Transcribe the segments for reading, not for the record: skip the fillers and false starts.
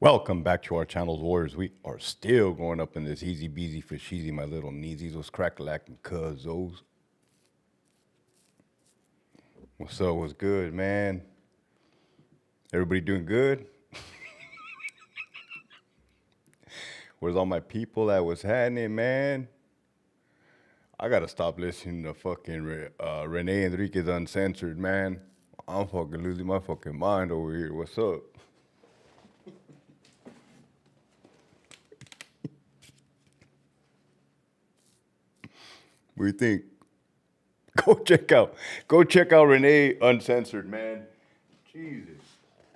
Welcome back to our channel's Warriors. We are still going up in this easy beezy for sheezy, my little kneesies. What's crack-a-lacking cuz-os? What's up? What's good, man? Everybody doing good? Where's all my people that was happening, man? I gotta stop listening to fucking Renee Enriquez Uncensored, man. I'm fucking losing my fucking mind over here. What's up? What do you think? Go check out Renee Uncensored, man. Jesus.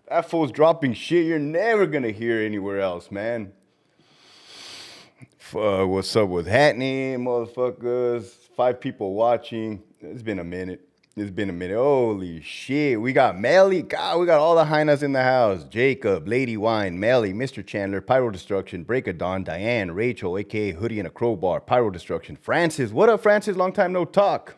That fool's dropping shit you're never gonna hear anywhere else, man. What's up with Hatney, motherfuckers? 5 people watching. It's been a minute. Holy shit. We got Melly. God, we got all the hyenas in the house. Jacob, Lady Wine, Melly, Mr. Chandler, Pyro Destruction, Break of Dawn, Diane, Rachel, aka Hoodie and a Crowbar, Pyro Destruction, Francis. What up, Francis? Long time no talk.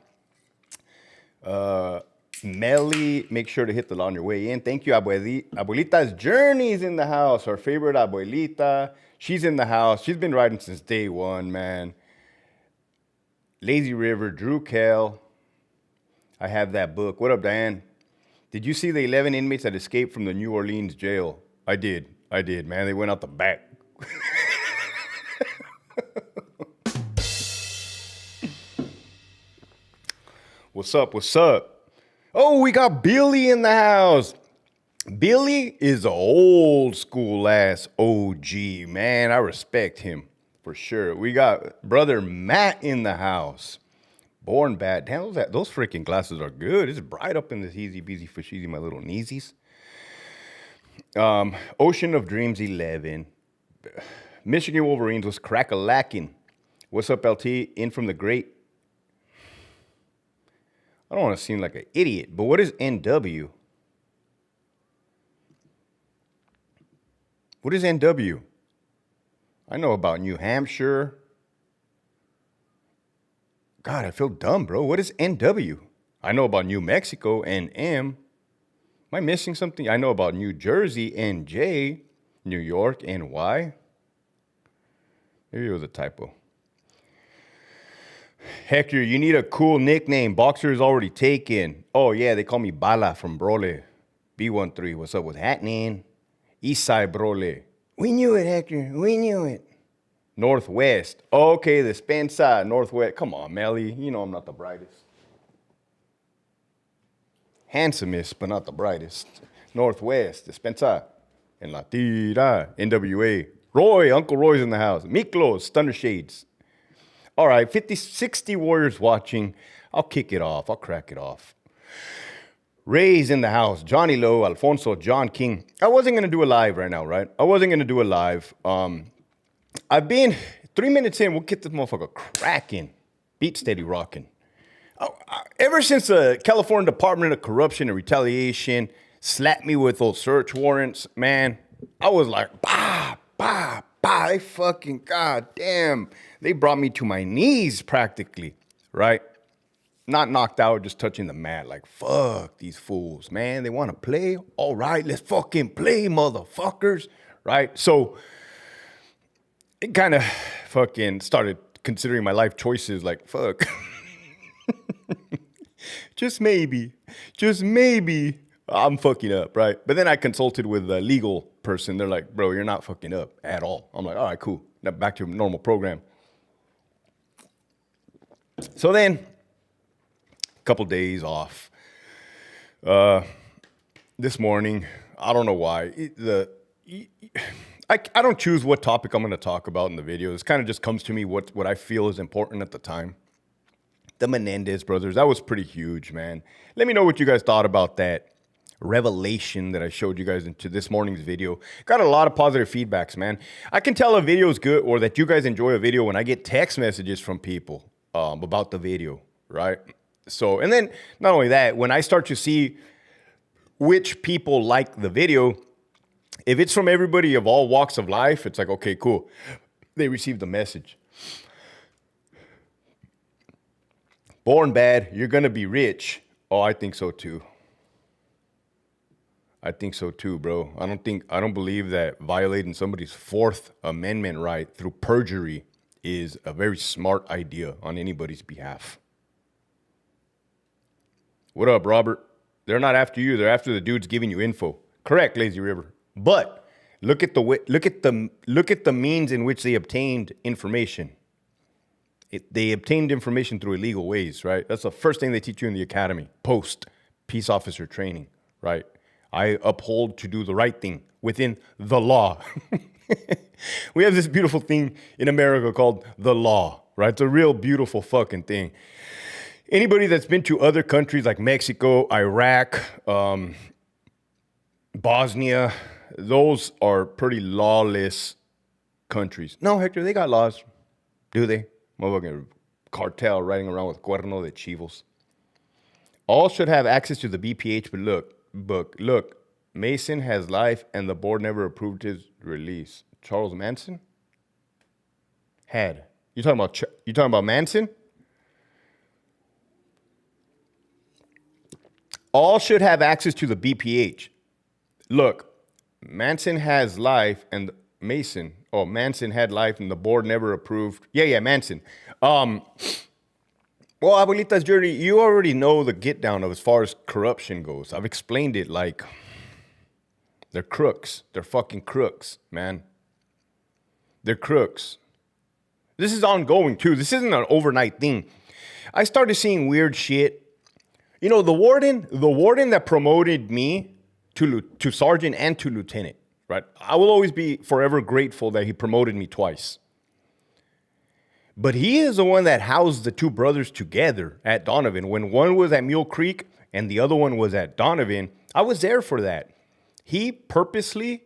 Melly, make sure to hit the on your way in. Thank you, Abuelita's Journey's in the house. Our favorite Abuelita. She's in the house. She's been riding since day one, man. Lazy River, Drew Kell. I have that book. What up, Diane? Did you see the 11 inmates that escaped from the New Orleans jail? I did, man. They went out the back. What's up? Oh, we got Billy in the house. Billy is an old school ass OG, man. I respect him for sure. We got brother Matt in the house. Born bad. Damn, those freaking glasses are good. It's bright up in this easy beezy for sheezy, my little kneesies. Ocean of Dreams 11. Michigan Wolverines was crack-a-lacking. What's up, LT? In from the great. I don't want to seem like an idiot, but what is NW? What is NW? I know about New Hampshire. God, I feel dumb, bro. What is NW? I know about New Mexico, NM. Am I missing something? I know about New Jersey, NJ. New York, NY. Maybe it was a typo. Hector, you need a cool nickname. Boxer is already taken. Oh, yeah, they call me Bala from Brole. B13, what's up with happening? Eastside Brole. We knew it, Hector. We knew it. Northwest. Okay, the Spencer, Northwest. Come on, Melly. You know I'm not the brightest. Handsomest, but not the brightest. Northwest, the Spencer. En La Tira, NWA. Roy, Uncle Roy's in the house. Miklos, Thunder Shades. All right, 50, 60 Warriors watching. I'll kick it off. I'll crack it off. Ray's in the house. Johnny Lowe, Alfonso, John King. I wasn't going to do a live right now, right? I wasn't going to do a live. I've been 3 minutes in. We'll get this motherfucker cracking. Beat steady rocking. Ever since the California Department of Corruption and Retaliation slapped me with those search warrants, man, I was like, bah, bah, bah. They fucking, goddamn. They brought me to my knees practically, right? Not knocked out, just touching the mat. Like, fuck these fools, man. They want to play? All right, let's fucking play, motherfuckers, right? So it kind of fucking started considering my life choices like, fuck. just maybe, I'm fucking up, right? But then I consulted with a legal person. They're like, bro, you're not fucking up at all. I'm like, all right, cool. Now back to a normal program. So then, a couple days off. This morning, I don't know why. I don't choose what topic I'm going to talk about in the video. This kind of just comes to me what I feel is important at the time. The Menendez brothers, that was pretty huge, man. Let me know what you guys thought about that revelation that I showed you guys into this morning's video. Got a lot of positive feedbacks, man. I can tell a video is good or that you guys enjoy a video when I get text messages from people about the video, right? So, and then not only that, when I start to see which people like the video, if it's from everybody of all walks of life, it's like, okay, cool. They received the message. Born bad, you're going to be rich. Oh, I think so too. I think so too, bro. I don't believe that violating somebody's Fourth Amendment right through perjury is a very smart idea on anybody's behalf. What up, Robert? They're not after you. They're after the dudes giving you info. Correct, Lazy River. But look at the means in which they obtained information. They obtained information through illegal ways, right? That's the first thing they teach you in the academy, post peace officer training, right? I uphold to do the right thing within the law. We have this beautiful thing in America called the law, right? It's a real beautiful fucking thing. Anybody that's been to other countries like Mexico, Iraq, Bosnia, those are pretty lawless countries. No, Hector, they got laws. Do they? Motherfucking cartel riding around with cuerno de chivos. All should have access to the BPH, but look, Mason has life and the board never approved his release. Charles Manson? Had. You talking about Manson? All should have access to the BPH. Look, Manson has life and Manson had life and the board never approved. Yeah, Manson. Well, Abuelita's journey, you already know the get down of as far as corruption goes. I've explained it like they're crooks. They're fucking crooks, man. They're crooks. This is ongoing too. This isn't an overnight thing. I started seeing weird shit. You know, the warden that promoted me to sergeant and to lieutenant, right? I will always be forever grateful that he promoted me twice. But he is the one that housed the two brothers together at Donovan. When one was at Mule Creek and the other one was at Donovan, I was there for that. He purposely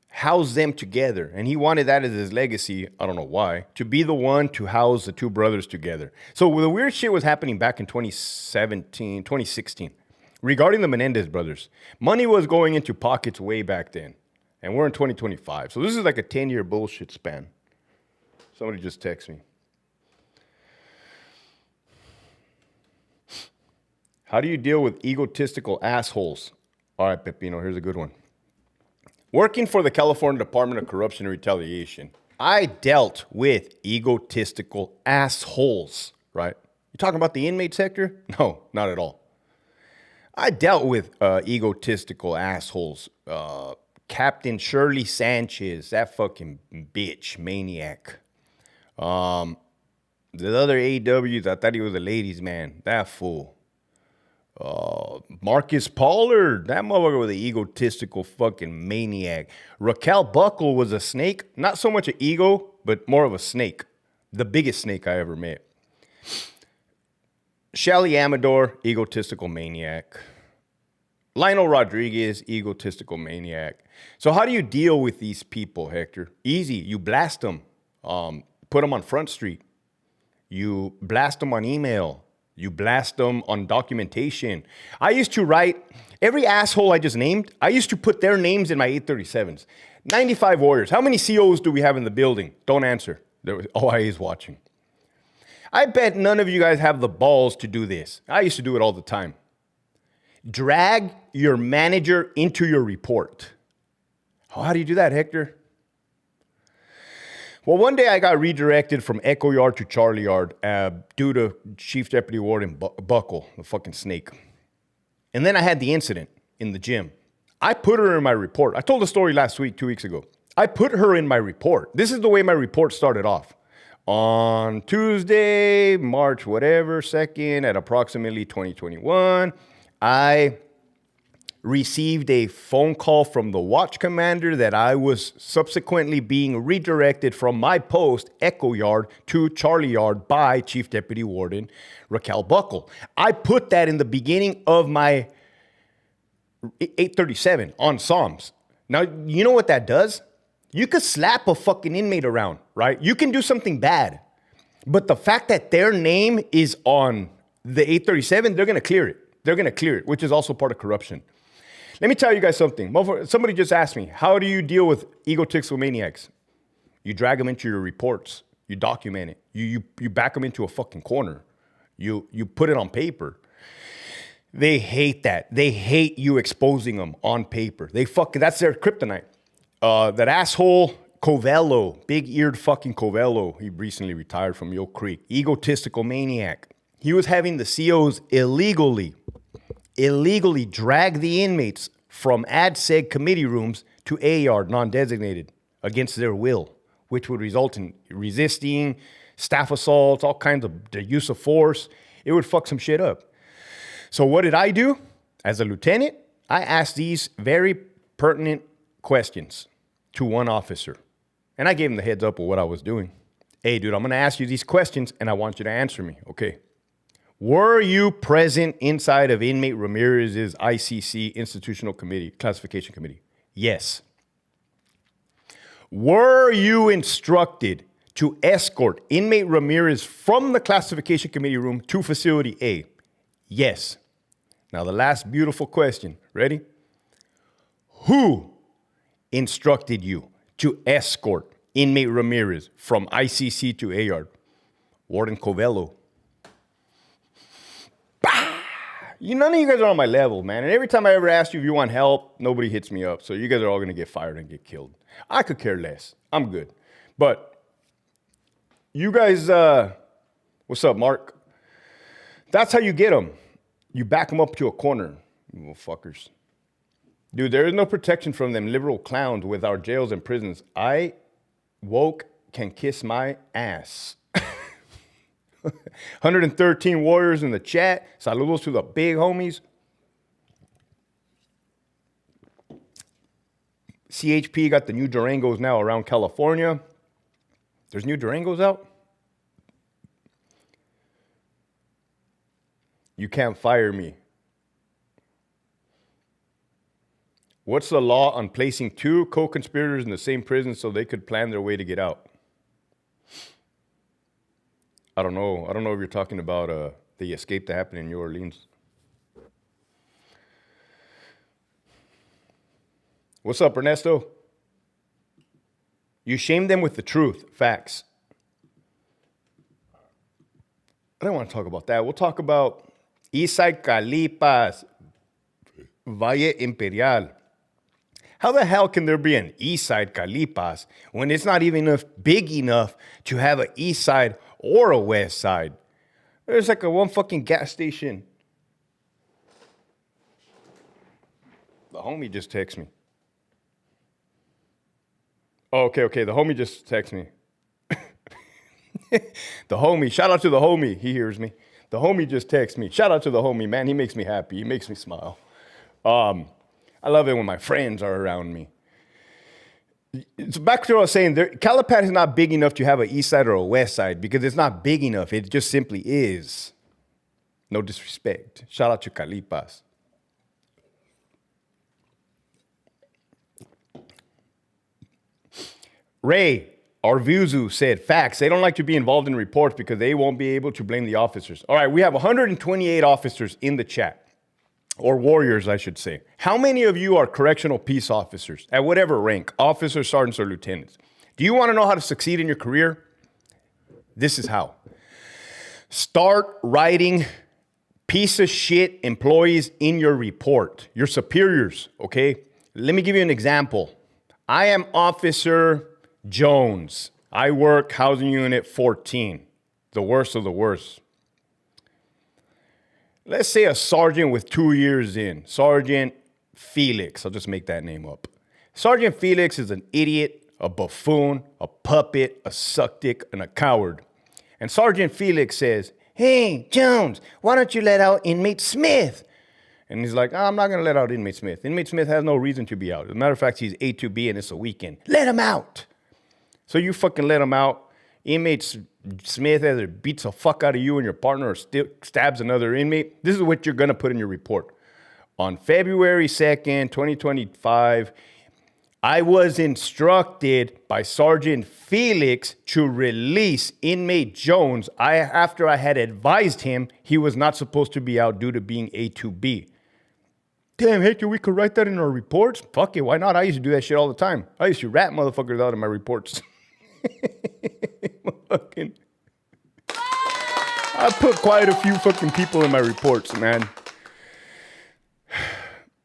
housed them together, and he wanted that as his legacy, I don't know why, to be the one to house the two brothers together. So the weird shit was happening back in 2016, regarding the Menendez brothers. Money was going into pockets way back then, and we're in 2025. So this is like a 10-year bullshit span. Somebody just text me. How do you deal with egotistical assholes? All right, Pepino, here's a good one. Working for the California Department of Corruption and Retaliation, I dealt with egotistical assholes, right? You talking about the inmate sector? No, not at all. I dealt with egotistical assholes. Captain Shirley Sanchez, that fucking bitch, maniac. The other AWs, I thought he was a ladies' man. That fool. Marcus Pollard, that motherfucker was an egotistical fucking maniac. Raquel Buckle was a snake. Not so much an ego, but more of a snake. The biggest snake I ever met. Shelly Amador, egotistical maniac. Lionel Rodriguez, egotistical maniac. So how do you deal with these people, Hector? Easy. You blast them. Put them on Front Street. You blast them on email. You blast them on documentation. I used to write, every asshole I just named, I used to put their names in my 837s. 95 Warriors. How many COs do we have in the building? Don't answer. OIA is watching. I bet none of you guys have the balls to do this. I used to do it all the time. Drag your manager into your report. How do you do that, Hector? Well, one day I got redirected from Echo Yard to Charlie Yard due to Chief Deputy Warden Buckle, the fucking snake. And then I had the incident in the gym. I put her in my report. I told the story last week, 2 weeks ago. I put her in my report. This is the way my report started off. On Tuesday, March 2nd, at approximately 2021, I received a phone call from the watch commander that I was subsequently being redirected from my post, Echo Yard, to Charlie Yard by Chief Deputy Warden Raquel Buckle. I put that in the beginning of my 837 on Psalms. Now, you know what that does? You could slap a fucking inmate around, right? You can do something bad. But the fact that their name is on the 837, they're going to clear it. They're going to clear it, which is also part of corruption. Let me tell you guys something. Somebody just asked me, how do you deal with egotistical maniacs? You drag them into your reports. You document it. You back them into a fucking corner. You put it on paper. They hate that. They hate you exposing them on paper. That's their kryptonite. That asshole Covello, big-eared fucking Covello, he recently retired from Mill Creek. Egotistical maniac. He was having the COs illegally drag the inmates from ADSEG committee rooms to A-yard, non-designated, against their will, which would result in resisting, staff assaults, all kinds of the use of force. It would fuck some shit up. So what did I do? As a lieutenant, I asked these very pertinent questions to one officer. And I gave him the heads up of what I was doing. Hey, dude, I'm going to ask you these questions, and I want you to answer me. Okay. Were you present inside of inmate Ramirez's ICC Institutional Committee, Classification Committee? Yes. Were you instructed to escort inmate Ramirez from the Classification Committee room to Facility A? Yes. Now, the last beautiful question. Ready? Who instructed you to escort inmate Ramirez from ICC to A-yard? Warden Covello. Bah! None of you guys are on my level, man. And every time I ever ask you if you want help, nobody hits me up. So you guys are all going to get fired and get killed. I could care less. I'm good. But you guys, what's up, Mark? That's how you get them. You back them up to a corner, you little fuckers. Dude, there is no protection from them liberal clowns with our jails and prisons. I woke can kiss my ass. 113 warriors in the chat. Saludos to the big homies. CHP got the new Durangos now around California. There's new Durangos out? You can't fire me. What's the law on placing two co-conspirators in the same prison so they could plan their way to get out? I don't know. I don't know if you're talking about the escape that happened in New Orleans. What's up, Ernesto? You shame them with the truth. Facts. I don't want to talk about that. We'll talk about Eastside Calipas, Valle Imperial. How the hell can there be an Eastside Calipas when it's not even big enough to have an East Side or a West Side? There's like a one fucking gas station. The homie just texted me. Oh, okay. The homie just texted me. The homie, shout out to the homie. He hears me. The homie just texted me. Shout out to the homie, man. He makes me happy. He makes me smile. I love it when my friends are around me. It's back to what I was saying. Calipat is not big enough to have an east side or a west side because it's not big enough. It just simply is. No disrespect. Shout out to Calipas. Ray Arvuzu said, facts. They don't like to be involved in reports because they won't be able to blame the officers. All right, we have 128 officers in the chat, or warriors, I should say. How many of you are correctional peace officers at whatever rank, officers, sergeants, or lieutenants? Do you want to know how to succeed in your career? This is how. Start writing piece of shit employees in your report, your superiors, okay? Let me give you an example. I am Officer Jones. I work housing unit 14, the worst of the worst. Let's say a sergeant with 2 years in, Sergeant Felix. I'll just make that name up. Sergeant Felix is an idiot, a buffoon, a puppet, a suck dick, and a coward. And Sergeant Felix says, hey, Jones, why don't you let out inmate Smith? And he's like, I'm not going to let out inmate Smith. Inmate Smith has no reason to be out. As a matter of fact, he's A2B and it's a weekend. Let him out. So you fucking let him out. Inmate Smith either beats the fuck out of you and your partner or stabs another inmate. This is what you're going to put in your report. On February 2nd, 2025, I was instructed by Sergeant Felix to release inmate Jones after I had advised him he was not supposed to be out due to being A2B. Damn, Hector, we could write that in our reports? Fuck it, why not? I used to do that shit all the time. I used to rat motherfuckers out in my reports. I put quite a few fucking people in my reports, man.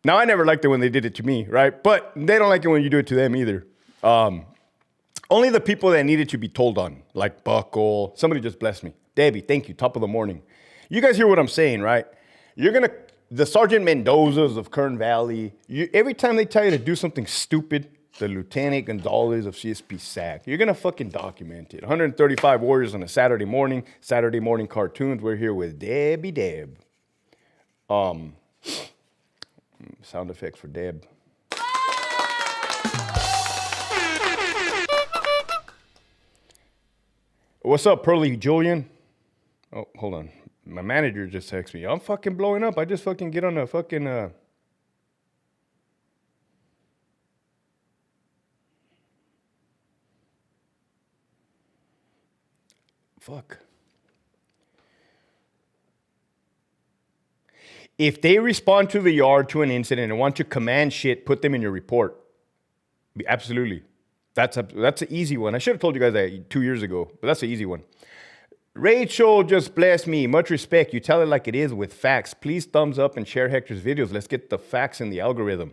Now, I never liked it when they did it to me, right? But they don't like it when you do it to them either. Only the people that needed to be told on, like Buckle. Somebody just blessed me. Debbie, thank you. Top of the morning. You guys hear what I'm saying, right? The Sergeant Mendozas of Kern Valley, every time they tell you to do something stupid, the Lieutenant Gonzalez of CSP SAC, you're going to fucking document it. 135 Warriors on a Saturday morning cartoons. We're here with Debbie Deb. Sound effects for Deb. What's up, Pearly Julian? Oh, hold on. My manager just texted me. I'm fucking blowing up. I just fucking get on a fucking... Fuck. If they respond to the yard to an incident and want to command shit, put them in your report. Absolutely. That's an easy one. I should have told you guys that 2 years ago, but that's an easy one. Rachel just blessed me. Much respect. You tell it like it is with facts. Please thumbs up and share Hector's videos. Let's get the facts in the algorithm.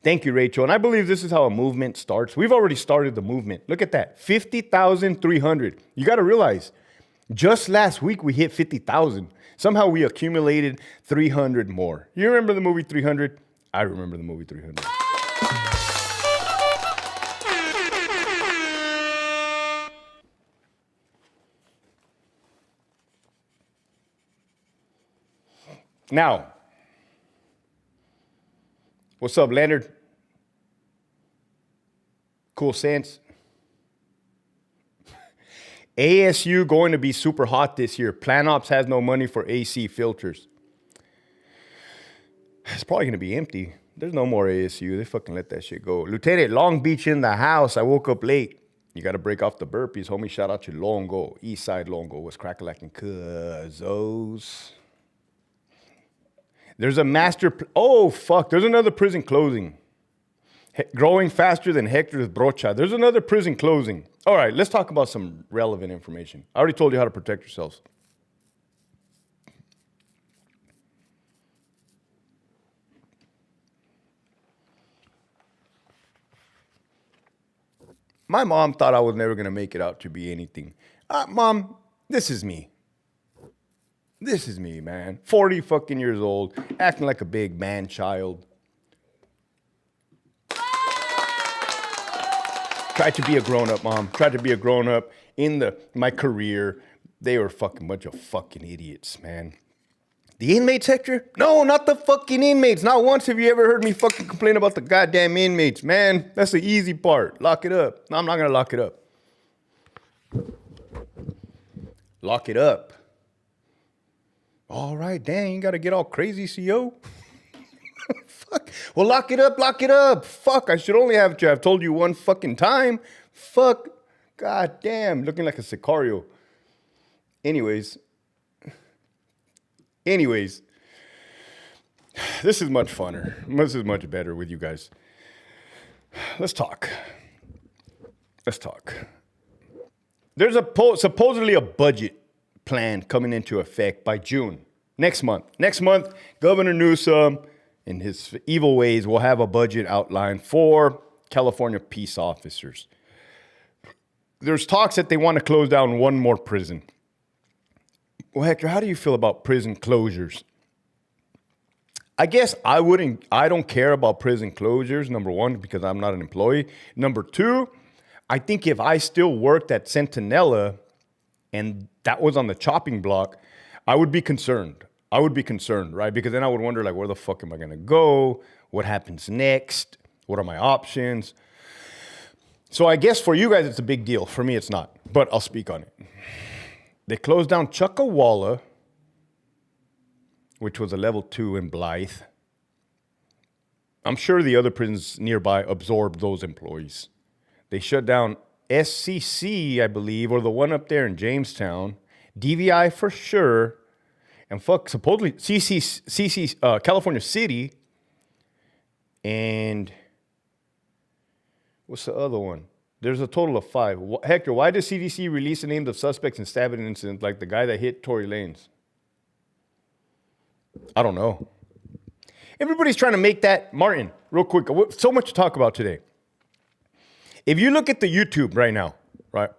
Thank you, Rachel. And I believe this is how a movement starts. We've already started the movement. Look at that. 50,300. You got to realize, just last week we hit 50,000. Somehow we accumulated 300 more. You remember the movie 300? I remember the movie 300. Now, what's up, Leonard? Cool sense. ASU going to be super hot this year. PlanOps has no money for AC filters. It's probably going to be empty. There's no more ASU. They fucking let that shit go. Lieutenant, Long Beach in the house. I woke up late. You got to break off the burpees, homie. Shout out to Longo. East Side Longo was crack-a-lacking cuzzos. There's a oh, fuck. There's another prison closing. Growing faster than Hector's brocha. There's another prison closing. All right, let's talk about some relevant information. I already told you how to protect yourselves. My mom thought I was never going to make it out to be anything. Mom, this is me. This is me, man. 40 fucking years old, acting like a big man child. Tried to be a grown-up, Mom. Tried to be a grown-up in my career. They were a fucking bunch of fucking idiots, man. The inmate sector? No, not the fucking inmates. Not once have you ever heard me fucking complain about the goddamn inmates, man. That's the easy part. Lock it up. No, I'm not going to lock it up. Lock it up. All right, dang, you got to get all crazy, CO. Fuck. Well, lock it up, lock it up. Fuck, I should only have to have told you one fucking time. Fuck. God damn, looking like a Sicario. Anyways, this is much funner. This is much better with you guys. Let's talk. There's supposedly a budget plan coming into effect by June. Next month, Governor Newsom, in his evil ways, will have a budget outline for California peace officers. There's talks that they want to close down one more prison. Well, Hector, how do you feel about prison closures? I guess I don't care about prison closures, number one, because I'm not an employee. Number two, I think if I still worked at Centinela and that was on the chopping block, I would be concerned. Right? Because then I would wonder, like, where the fuck am I going to go? What happens next? What are my options? So I guess for you guys, it's a big deal. For me, it's not. But I'll speak on it. They closed down Chuckawalla, which was a level 2 in Blythe. I'm sure the other prisons nearby absorbed those employees. They shut down SCC, I believe, or the one up there in Jamestown. DVI for sure. And supposedly California City. And what's the other one? There's a total of 5. Hector, why does CDC release the names of suspects in stabbing incidents like the guy that hit Tory Lanez? I don't know. Everybody's trying to make that. Martin, real quick, so much to talk about today. If you look at the YouTube right now, right,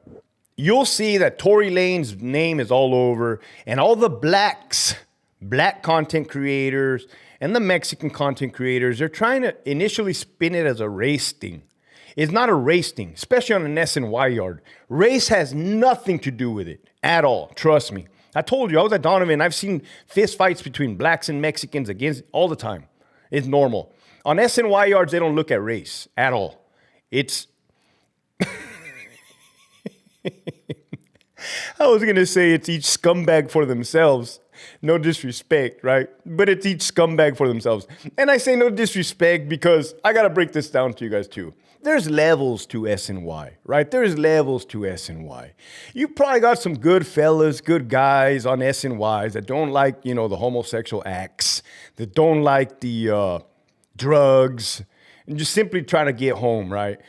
you'll see that Tory Lane's name is all over, and all the black content creators and the Mexican content creators, they're trying to initially spin it as a race thing. It's not a race thing, especially on an SNY yard. Race has nothing to do with it at all. Trust me. I told you, I was at Donovan. I've seen fist fights between blacks and Mexicans against all the time. It's normal. On SNY yards, they don't look at race at all. It's... I was going to say it's each scumbag for themselves. No disrespect, right? But it's each scumbag for themselves. And I say no disrespect because I got to break this down to you guys too. There's levels to SNY, right? There's levels to SNY. You probably got some good fellas, good guys on SNYs that don't like, the homosexual acts, that don't like the drugs, and just simply trying to get home, right?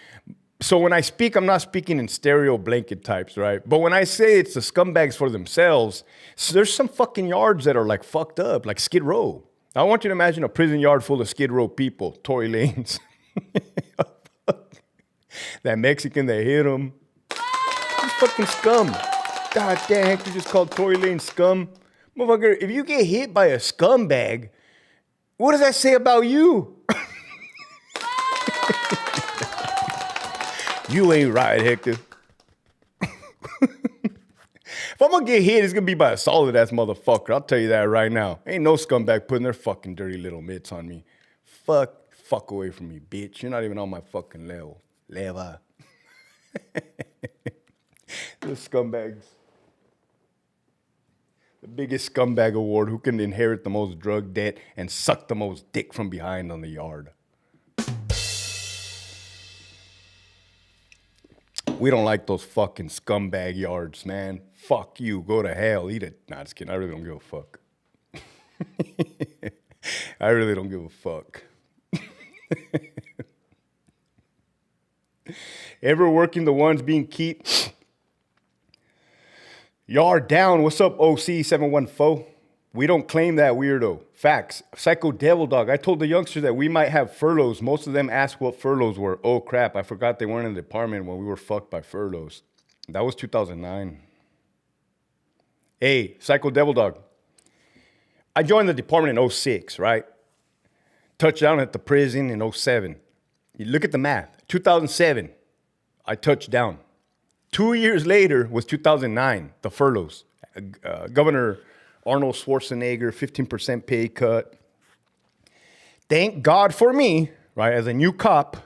So when I speak, I'm not speaking in stereo blanket types, right? But when I say it's the scumbags for themselves, so there's some fucking yards that are like fucked up, like Skid Row. I want you to imagine a prison yard full of Skid Row people, Tory Lanes. That Mexican that hit him. He's fucking scum. God damn, Hector just called Tory Lane scum. Motherfucker, if you get hit by a scumbag, what does that say about you? You ain't right, Hector. If I'm gonna get hit, it's gonna be by a solid ass motherfucker. I'll tell you that right now. Ain't no scumbag putting their fucking dirty little mitts on me. Fuck away from me, bitch. You're not even on my fucking level. The scumbags. The biggest scumbag award. Who can inherit the most drug debt and suck the most dick from behind on the yard? We don't like those fucking scumbag yards, man. Fuck you. Go to hell. Eat it. Nah, just kidding. I really don't give a fuck. I really don't give a fuck. Ever working the ones being keep yard down? What's up, OC 714? We don't claim that weirdo. Facts. Psycho Devil Dog. I told the youngsters that we might have furloughs. Most of them asked what furloughs were. Oh crap, I forgot they weren't in the department when we were fucked by furloughs. That was 2009. Hey, Psycho Devil Dog. I joined the department in 06, right? Touched down at the prison in 07. You look at the math. 2007, I touched down. 2 years later was 2009, the furloughs. Governor Arnold Schwarzenegger, 15% pay cut. Thank God for me, right? As a new cop,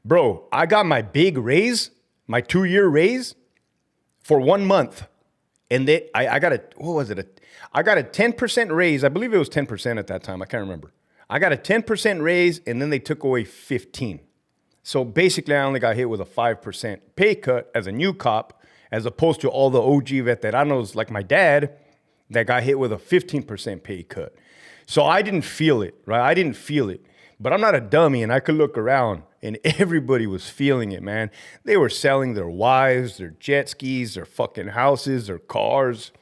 bro, I got my big raise, my 2-year raise for 1 month. And I got I got a 10% raise. I believe it was 10% at that time. I can't remember. I got a 10% raise and then they took away 15. So basically I only got hit with a 5% pay cut as a new cop, as opposed to all the OG veteranos like my dad that got hit with a 15% pay cut. So I didn't feel it, right? I didn't feel it. But I'm not a dummy, and I could look around, and everybody was feeling it, man. They were selling their wives, their jet skis, their fucking houses, their cars.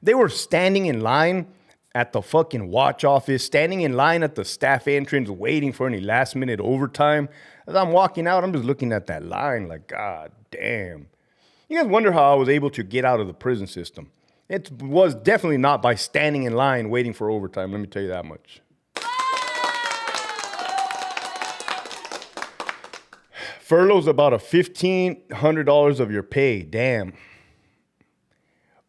They were standing in line at the fucking watch office, standing in line at the staff entrance, waiting for any last-minute overtime. As I'm walking out, I'm just looking at that line like, God damn. You guys wonder how I was able to get out of the prison system. It was definitely not by standing in line waiting for overtime, let me tell you that much. Furlough's about a $1,500 of your pay. Damn.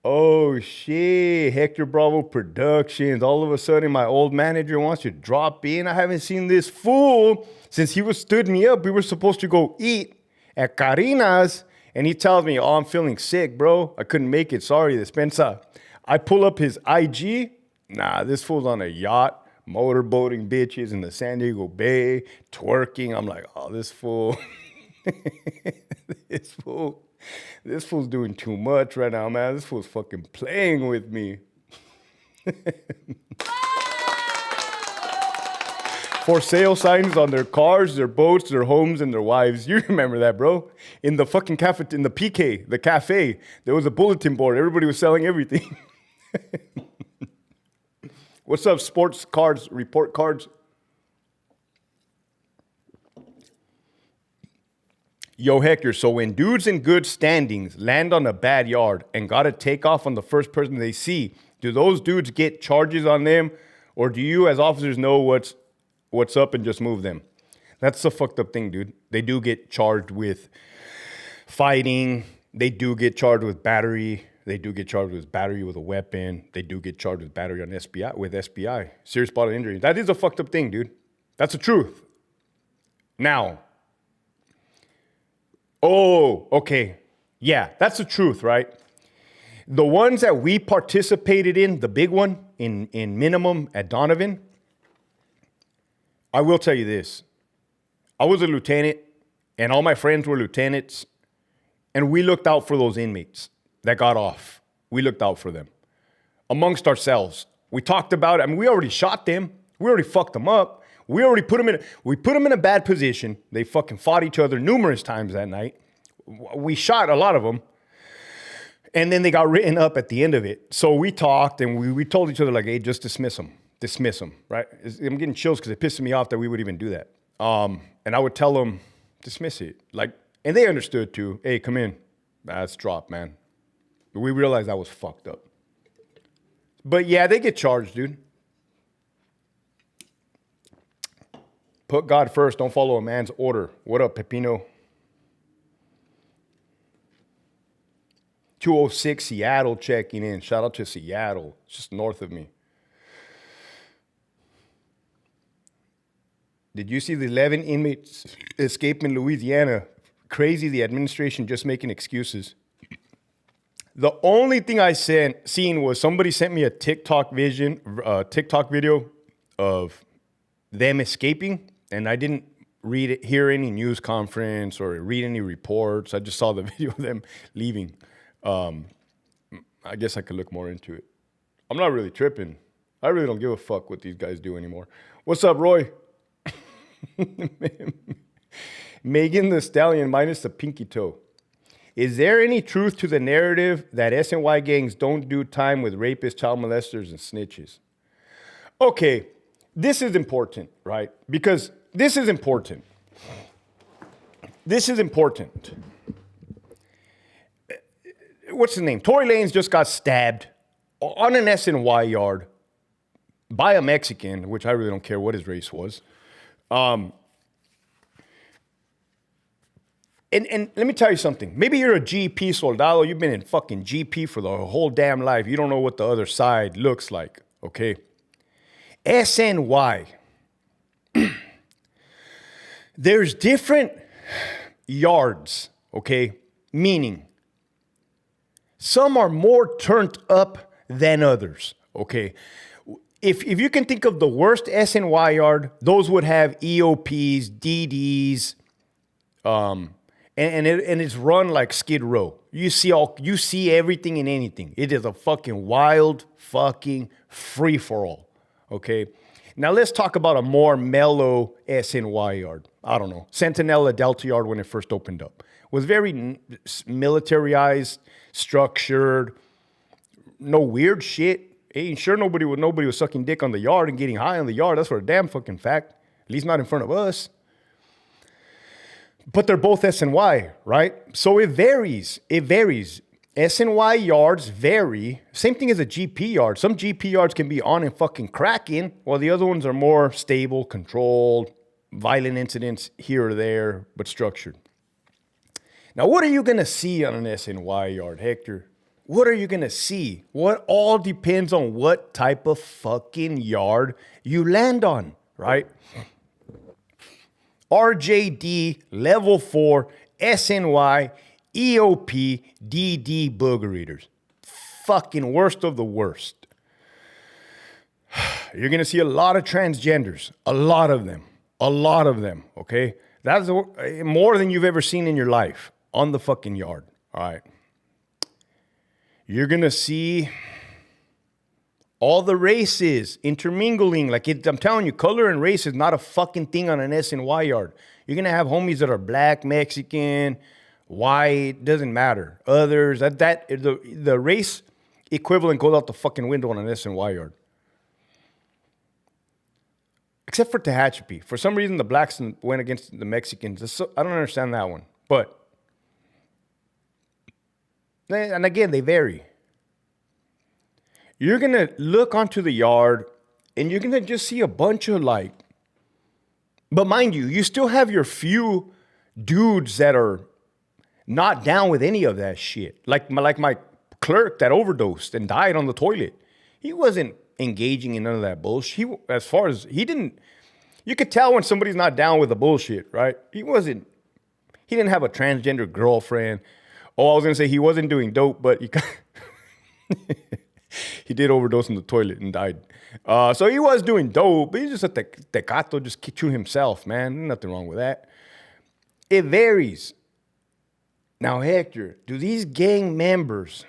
Oh, shit. Hector Bravo Productions. All of a sudden, my old manager wants to drop in. I haven't seen this fool since he stood me up. We were supposed to go eat at Karina's. And he tells me, oh, I'm feeling sick, bro. I couldn't make it. Sorry, Despensa. I pull up his IG. Nah, this fool's on a yacht, motorboating bitches in the San Diego Bay, twerking. I'm like, oh, this fool. This fool's doing too much right now, man. This fool's fucking playing with me. For sale signs on their cars, their boats, their homes, and their wives. You remember that, bro? In the fucking cafe, in the PK, the cafe, there was a bulletin board. Everybody was selling everything. What's up, sports cards, report cards? Yo, Hector, so when dudes in good standings land on a bad yard and got to take off on the first person they see, do those dudes get charges on them? Or do you as officers know what's up and just move them? That's the fucked up thing, dude. They do get charged with fighting. They do get charged with battery. They do get charged with battery with a weapon. They do get charged with battery on SBI, serious bodily injury. That is a fucked up thing, dude. That's the truth. Now, oh, okay. Yeah, that's the truth, right? The ones that we participated in, the big one in minimum at Donovan, I will tell you this. I was a lieutenant, and all my friends were lieutenants, and we looked out for those inmates that got off. We looked out for them amongst ourselves. We talked about it. I mean, we already shot them. We already fucked them up. We already put them in a bad position. They fucking fought each other numerous times that night. We shot a lot of them. And then they got written up at the end of it. So we talked and we told each other like, hey, just dismiss them. Dismiss them, right? I'm getting chills because it pissed me off that we would even do that. And I would tell them, dismiss it. Like, and they understood too. Hey, come in. That's drop, man. We realized that was fucked up. But yeah, they get charged, dude. Put God first. Don't follow a man's order. What up, Pepino? 206 Seattle checking in. Shout out to Seattle. It's just north of me. Did you see the 11 inmates escape in Louisiana? Crazy, the administration just making excuses. The only thing I seen was somebody sent me a TikTok video of them escaping, and I didn't hear any news conference or read any reports. I just saw the video of them leaving. I guess I could look more into it. I'm not really tripping. I really don't give a fuck what these guys do anymore. What's up, Roy? Megan Thee Stallion minus the pinky toe. Is there any truth to the narrative that SNY gangs don't do time with rapists, child molesters, and snitches? Okay, this is important, right? Because this is important. This is important. What's his name? Tory Lanez just got stabbed on an SNY yard by a Mexican, which I really don't care what his race was. And let me tell you something. Maybe you're a GP soldado. You've been in fucking GP for the whole damn life. You don't know what the other side looks like, okay? SNY. There's different yards, okay? Meaning, some are more turned up than others, okay? If you can think of the worst SNY yard, those would have EOPs, DDs, and it's run like Skid Row. You see everything and anything. It is a fucking wild fucking free for all. Okay. Now let's talk about a more mellow SNY yard. I don't know. Centinela Delta yard when it first opened up was very militarized, structured, no weird shit. Ain't sure nobody was sucking dick on the yard and getting high on the yard. That's for a damn fucking fact. At least not in front of us. But they're both SNY, right? So it varies. It varies. SNY yards vary. Same thing as a GP yard. Some GP yards can be on and fucking cracking, while the other ones are more stable, controlled, violent incidents here or there, but structured. Now, what are you going to see on an SNY yard, Hector? What are you going to see? What all depends on what type of fucking yard you land on, right? RJD, Level 4, SNY, EOP, DD booger eaters. Fucking worst of the worst. You're going to see a lot of transgenders. A lot of them. A lot of them, okay? That's more than you've ever seen in your life on the fucking yard, all right? You're going to see all the races intermingling. I'm telling you, color and race is not a fucking thing on an SNY yard. You're going to have homies that are black, Mexican, white, doesn't matter. Others, the race equivalent goes out the fucking window on an SNY yard. except for Tehachapi. For some reason, the blacks went against the Mexicans. I don't understand that one. But, and again, they vary. You're going to look onto the yard and you're going to just see a bunch of like, but mind you, you still have your few dudes that are not down with any of that shit. Like my clerk that overdosed and died on the toilet. He wasn't engaging in none of that bullshit. You could tell when somebody's not down with the bullshit, right? He didn't have a transgender girlfriend. Oh, I was going to say he wasn't doing dope, but he did overdose in the toilet and died. So he was doing dope, but he's just a tecato, just chewing himself, man. Nothing wrong with that. It varies. Now, Hector, do these gang members,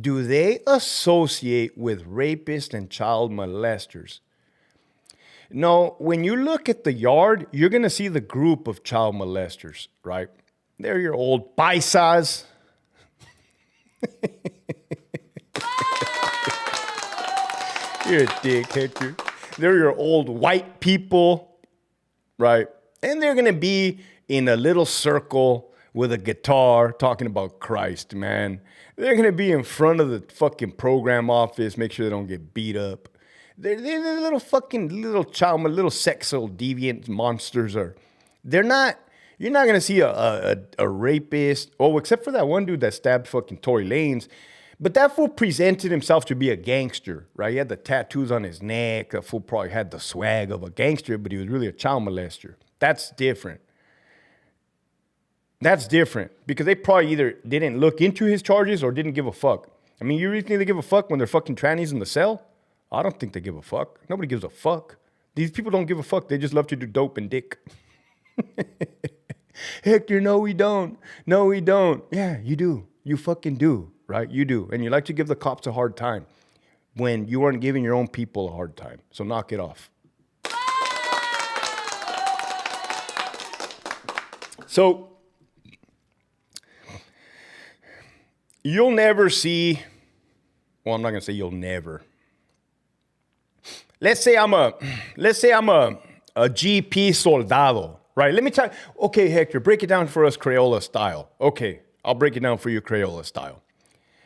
do they associate with rapists and child molesters? No, when you look at the yard, you're going to see the group of child molesters, right? They're your old paisas. You're a dick, Hector. They're your old white people, right? And they're going to be in a little circle with a guitar talking about Christ, man. They're going to be in front of the fucking program office, make sure they don't get beat up. They're little fucking little sexual deviant monsters. You're not going to see a rapist. Oh, except for that one dude that stabbed fucking Tory Lanez. But that fool presented himself to be a gangster, right? He had the tattoos on his neck. That fool probably had the swag of a gangster, but he was really a child molester. That's different. That's different because they probably either didn't look into his charges or didn't give a fuck. I mean, you really think they give a fuck when they're fucking trannies in the cell? I don't think they give a fuck. Nobody gives a fuck. These people don't give a fuck. They just love to do dope and dick. Hector, no, we don't. No, we don't. Yeah, you do. You fucking do, right? You do. And you like to give the cops a hard time when you aren't giving your own people a hard time. So knock it off. So, you'll never see, well, I'm not going to say you'll never. Let's say I'm a GP soldado, right? Let me tell you. Okay, Hector, break it down for us Crayola style. Okay, I'll break it down for you Crayola style.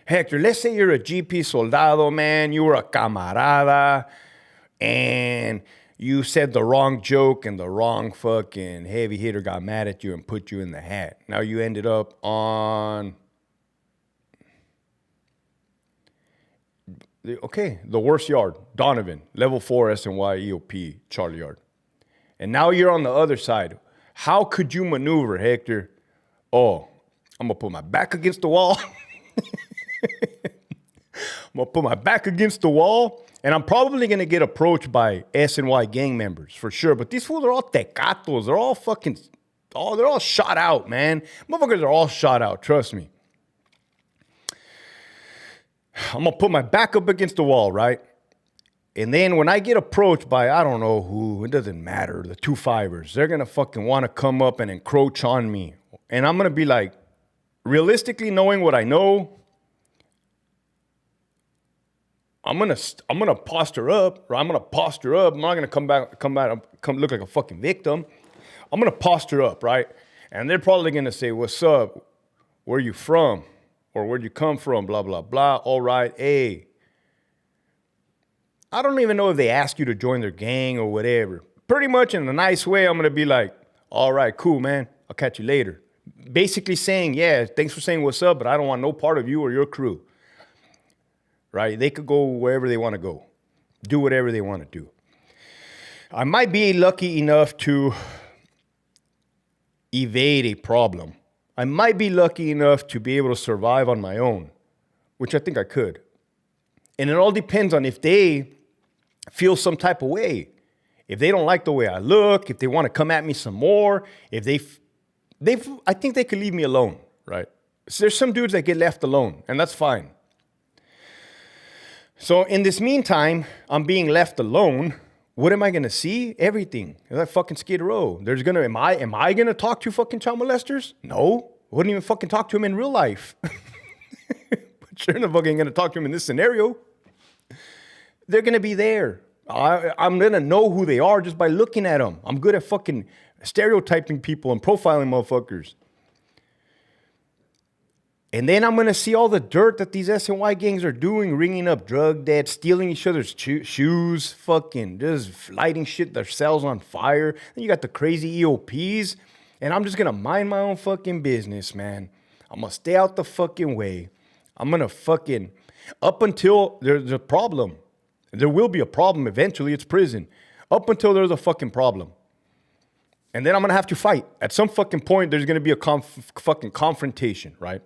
Hector, let's say you're a GP soldado, man. You were a camarada, and you said the wrong joke, and the wrong fucking heavy hitter got mad at you and put you in the hat. Now you ended up on... Okay, the worst yard, Donovan, level 4 SNY EOP, Charlie Yard. And now you're on the other side. How could you maneuver, Hector? Oh, I'm going to put my back against the wall. I'm going to put my back against the wall, and I'm probably going to get approached by SNY gang members, for sure. But these fools are all tecatos. They're all fucking, they're all shot out, man. Motherfuckers are all shot out, trust me. I'm going to put my back up against the wall, right? And then when I get approached by, I don't know who, it doesn't matter, the 2-5ers, they're going to fucking want to come up and encroach on me. And I'm going to be like, realistically knowing what I know, I'm going to posture up, or I'm going to posture up. I'm not going to come look like a fucking victim. I'm going to posture up, right? And they're probably going to say, what's up? Where you from? Or where'd you come from? Blah, blah, blah. All right. Hey. I don't even know if they ask you to join their gang or whatever. Pretty much in a nice way, I'm going to be like, all right, cool, man. I'll catch you later. Basically saying, yeah, thanks for saying what's up, but I don't want no part of you or your crew. Right? They could go wherever they want to go. Do whatever they want to do. I might be lucky enough to evade a problem. I might be lucky enough to be able to survive on my own, which I think I could. And it all depends on if they feel some type of way. If they don't like the way I look, if they want to come at me some more, if I think they could leave me alone, right? So there's some dudes that get left alone, and that's fine. So in this meantime, I'm being left alone. What am I going to see? Everything. Like fucking Skid Row. Am I going to talk to fucking child molesters? No. Wouldn't even fucking talk to him in real life. But sure enough, fucking going to talk to him in this scenario. They're going to be there. I'm going to know who they are just by looking at them. I'm good at fucking stereotyping people and profiling motherfuckers. And then I'm going to see all the dirt that these SNY gangs are doing, ringing up drug debts, stealing each other's shoes, fucking just lighting shit, their cells on fire. Then you got the crazy EOPs. And I'm just going to mind my own fucking business, man. I'm going to stay out the fucking way. I'm going to fucking, up until there's a problem. There will be a problem eventually. It's prison. Up until there's a fucking problem. And then I'm going to have to fight. At some fucking point, there's going to be a fucking confrontation, right?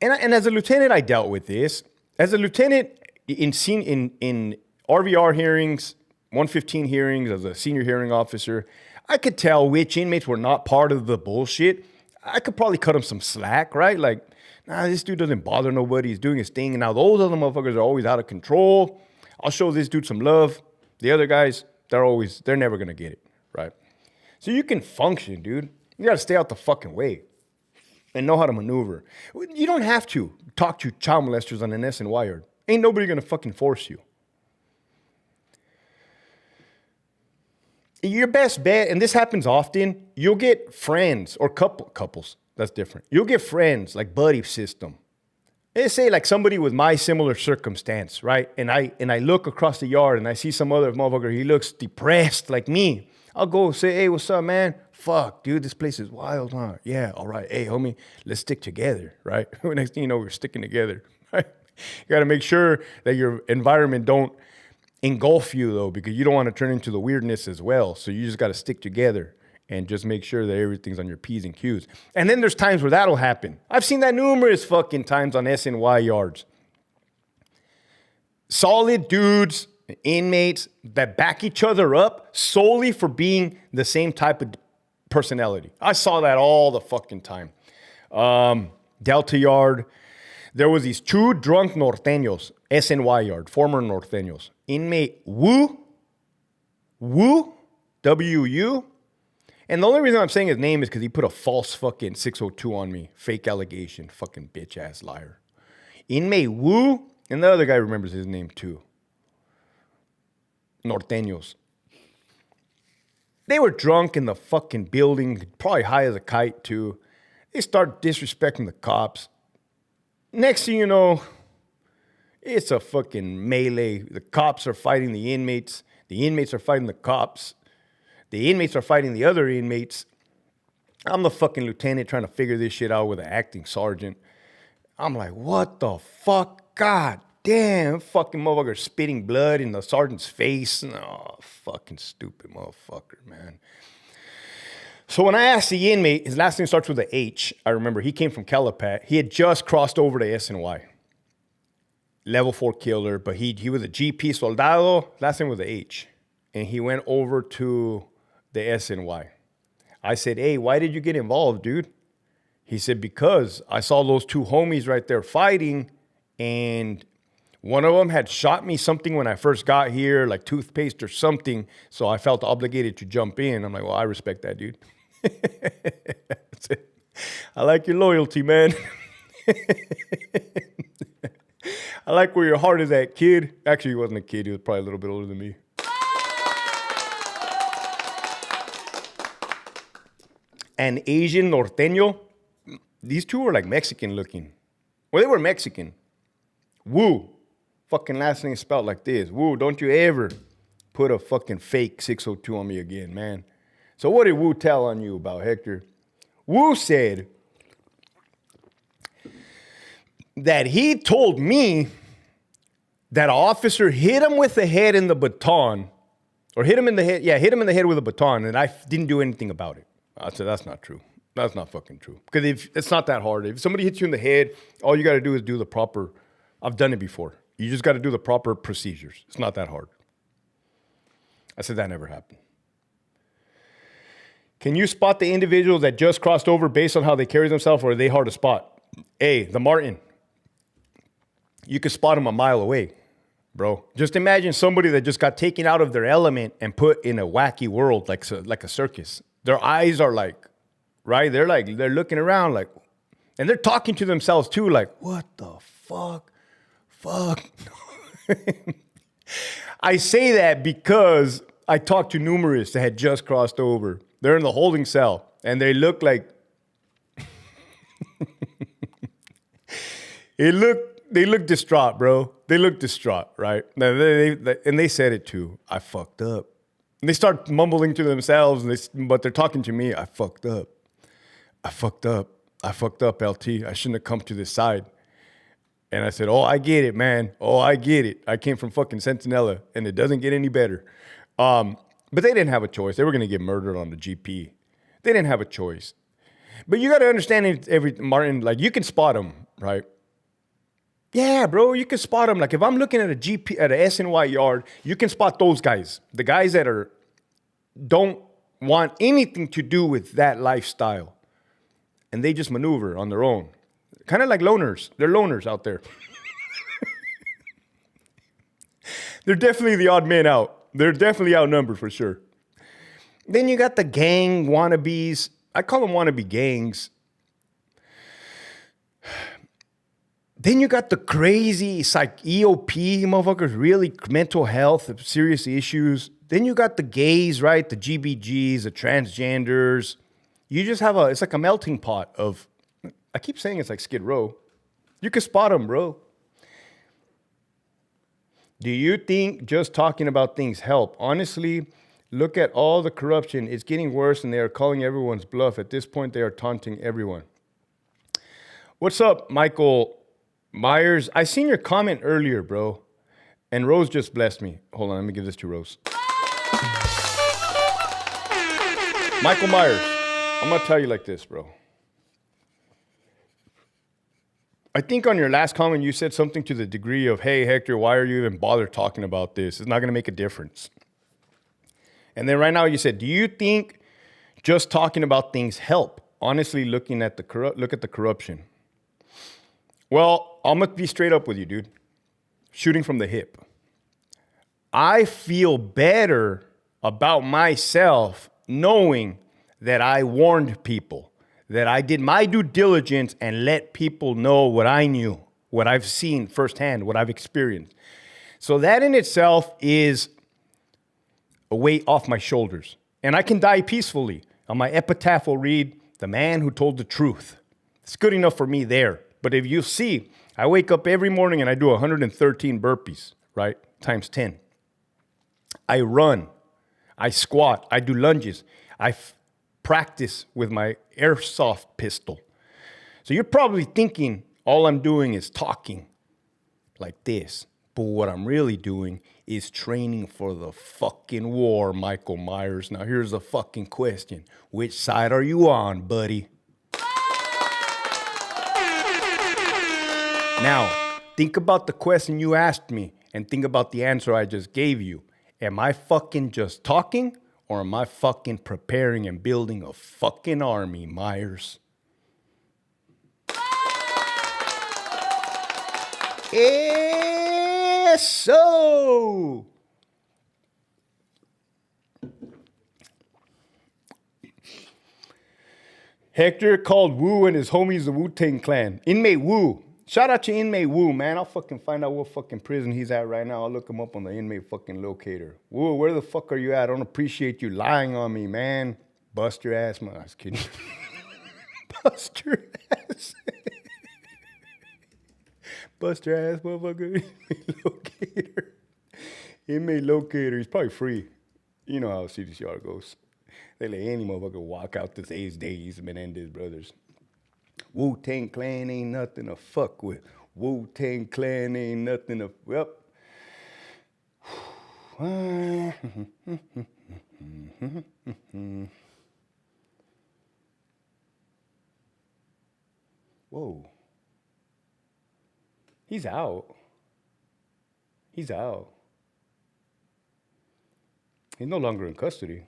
And as a lieutenant, I dealt with this. As a lieutenant in RVR hearings, 115 hearings, as a senior hearing officer, I could tell which inmates were not part of the bullshit. I could probably cut them some slack, right? Like, nah, this dude doesn't bother nobody. He's doing his thing. And now those other motherfuckers are always out of control. I'll show this dude some love. The other guys, they're never going to get it, right? So you can function, dude. You got to stay out the fucking way and know how to maneuver. You don't have to talk to child molesters on an SNY yard. Ain't nobody going to fucking force you. Your best bet, and this happens often, you'll get friends or couples. That's different. You'll get friends, like buddy system. Let's say like somebody with my similar circumstance, right? And I look across the yard and I see some other motherfucker. He looks depressed like me. I'll go say, hey, what's up, man? Fuck, dude, this place is wild, huh? Yeah, all right. Hey, homie, let's stick together, right? Next thing you know, we're sticking together, right? You got to make sure that your environment don't engulf you, though, because you don't want to turn into the weirdness as well. So you just got to stick together and just make sure that everything's on your P's and Q's. And then there's times where that'll happen. I've seen that numerous fucking times on SNY yards. Solid dudes, inmates that back each other up solely for being the same type of personality. I saw that all the fucking time. Delta Yard, there was these two drunk norteños, SNY Yard, former norteños. Inmate Wu, W-U. And the only reason I'm saying his name is because he put a false fucking 602 on me. Fake allegation. Fucking bitch ass liar. Inmate Wu, and the other guy remembers his name too. Norteños. They were drunk in the fucking building, probably high as a kite too. They start disrespecting the cops. Next thing you know, it's a fucking melee. The cops are fighting the inmates. The inmates are fighting the cops. The inmates are fighting the other inmates. I'm the fucking lieutenant trying to figure this shit out with an acting sergeant. I'm like, what the fuck? God damn, fucking motherfucker spitting blood in the sergeant's face. Oh, fucking stupid motherfucker, man. So when I asked the inmate, his last name starts with a H. I remember he came from Calipat. He had just crossed over to SNY. Level 4 killer, but he was a GP soldado. Last name was a H. And he went over to the SNY. I said, hey, why did you get involved, dude? He said, because I saw those two homies right there fighting, and one of them had shot me something when I first got here, like toothpaste or something, so I felt obligated to jump in. I'm like, well, I respect that, dude. I like your loyalty, man. I like where your heart is at, kid. Actually, he wasn't a kid. He was probably a little bit older than me. An Asian norteño. These two were like Mexican looking. Well, they were Mexican. Wu. Fucking last name spelled like this. Wu, don't you ever put a fucking fake 602 on me again, man. So what did Wu tell on you about, Hector? Wu said that he told me that an officer hit him with the head in the baton, or hit him in the head, hit him in the head with a baton, and I didn't do anything about it. I said, that's not true. That's not fucking true. Because if it's not that hard. If somebody hits you in the head, all you got to do is do the proper, I've done it before. You just got to do the proper procedures. It's not that hard. I said, that never happened. Can you spot the individuals that just crossed over based on how they carry themselves, or are they hard to spot? A, the Martin. You could spot them a mile away, bro. Just imagine somebody that just got taken out of their element and put in a wacky world like a circus. Their eyes are like, right? They're looking around like, and they're talking to themselves too, like, what the fuck? I say that because I talked to numerous that had just crossed over. They're in the holding cell, and they look like they look distraught, bro. They look distraught, right? And they said it too. I fucked up. And they start mumbling to themselves, but they're talking to me. I fucked up. I fucked up. I fucked up, LT. I shouldn't have come to this side. And I said, oh, I get it, man. Oh, I get it. I came from fucking Centinela, and it doesn't get any better. But they didn't have a choice. They were going to get murdered on the GP. They didn't have a choice. But you got to understand, Martin, like, you can spot them, right? Yeah, bro, you can spot them. Like, if I'm looking at a GP, at a SNY yard, you can spot those guys. The guys that don't want anything to do with that lifestyle. And they just maneuver on their own. Kind of like loners. They're loners out there. They're definitely the odd man out. They're definitely outnumbered for sure. Then you got the gang wannabes. I call them wannabe gangs. Then you got the crazy EOP motherfuckers, really mental health, serious issues. Then you got the gays, right? The GBGs, the transgenders. You just have it's like a melting pot of, I keep saying it's like Skid Row. You can spot them, bro. Do you think just talking about things help? Honestly, look at all the corruption. It's getting worse and they are calling everyone's bluff. At this point, they are taunting everyone. What's up, Michael Myers? I seen your comment earlier, bro. And Rose just blessed me. Hold on, let me give this to Rose. Michael Myers, I'm going to tell you like this, bro. I think on your last comment, you said something to the degree of, hey, Hector, why are you even bother talking about this? It's not going to make a difference. And then right now you said, do you think just talking about things help? Honestly, look at the corruption. Well, I'm going to be straight up with you, dude. Shooting from the hip. I feel better about myself knowing that I warned people, that I did my due diligence and let people know what I knew, what I've seen firsthand, what I've experienced. So that in itself is a weight off my shoulders. And I can die peacefully. On my epitaph will read, the man who told the truth. It's good enough for me there. But if you see, I wake up every morning and I do 113 burpees, right? Times 10. I run. I squat. I do lunges. I practice with my airsoft pistol. So you're probably thinking all I'm doing is talking like this. But what I'm really doing is training for the fucking war, Michael Myers. Now here's the fucking question. Which side are you on, buddy? Now, think about the question you asked me and think about the answer I just gave you. Am I fucking just talking or am I fucking preparing and building a fucking army, Myers? So. Hector called Wu and his homies the Wu-Tang Clan. Inmate Wu. Shout out to Inmate Wu, man. I'll fucking find out what fucking prison he's at right now. I'll look him up on the inmate fucking locator. Wu, where the fuck are you at? I don't appreciate you lying on me, man. Bust your ass, man. I was kidding. Bust your ass. Bust your ass, motherfucker. Inmate locator. Inmate locator. He's probably free. You know how CDCR goes. They let any motherfucker walk out this age days, Menendez brothers. Wu-Tang Clan ain't nothing to fuck with. Wu-Tang Clan ain't nothing to... Well. Whoa. He's out. He's out. He's no longer in custody.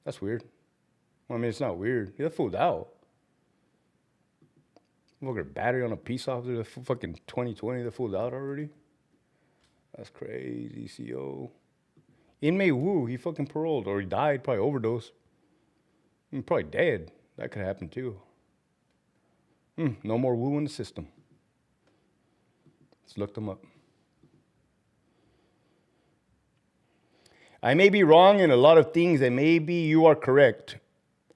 That's weird. Well, I mean, it's not weird. That fool's out. Fucking battery on a peace officer. The fucking 2020. The fool's out already. That's crazy, CO. Inmate Wu, he fucking paroled. Or he died, probably overdose. He's probably dead. That could happen too. No more Wu in the system. Let's look them up. I may be wrong in a lot of things, and maybe you are correct.